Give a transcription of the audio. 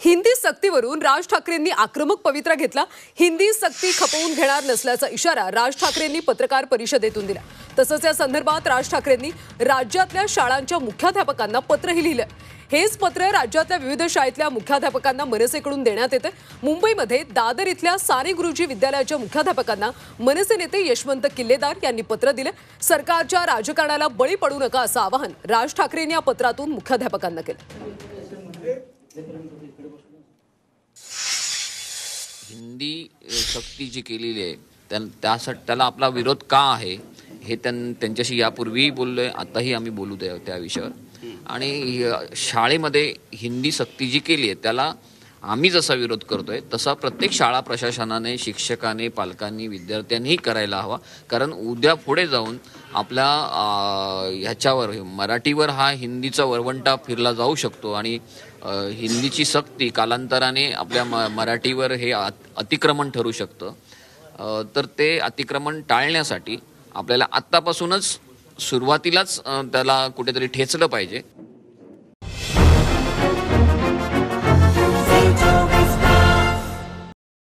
हिंदी सक्तीवरून राज ठाकरेंनी आक्रमक पवित्रा घेतला। हिंदी सक्ती खपवून घेणार नसल्याचा इशारा राज ठाकरेंनी पत्रकार परिषदेतून दिला। तसंच या संदर्भात राज ठाकरेंनी राज्यातल्या शाळांच्या मुख्याध्यापकांना पत्रही लिहिलं। हेच पत्र राज्यातल्या विविध शाळेतल्या मुख्याध्यापकांना मनसेकडून देण्यात येते। मुंबईमध्ये दादर इथल्या साने गुरुजी विद्यालयाच्या मुख्याध्यापकांना मनसे नेते यशवंत किल्लेदार यांनी पत्र दिले। सरकारच्या राजकारणाला बळी पडू नका असं आवाहन राज ठाकरेंनी या पत्रातून मुख्याध्यापकांना केलं। हिंदी सक्ती जी केलेली आहे त्यासाठी त्याला आपला विरोध का आहे हे त्यांच्याशी यापूर्वी बोललोय, आताही आम्ही बोलू त्या विषयावर। आणि शाळेमध्ये हिंदी सक्ती जी केली आहे त्याला आम्ही जसा विरोध करतोय तसा प्रत्येक शाळा प्रशासनाने, शिक्षकाने, पालकांनी, विद्यार्थ्यांनीही करायला हवा। कारण उद्या पुढे जाऊन आपल्या ह्याच्यावर मराठीवर हा हिंदीचा वरवंटा फिरला जाऊ शकतो आणि हिंदीची सक्ती कालांतराने आपल्या मराठीवर हे अतिक्रमण ठरू शकतं। तर ते अतिक्रमण टाळण्यासाठी आपल्याला आत्तापासूनच सुरुवातीलाच त्याला कुठेतरी ठेचलं पाहिजे।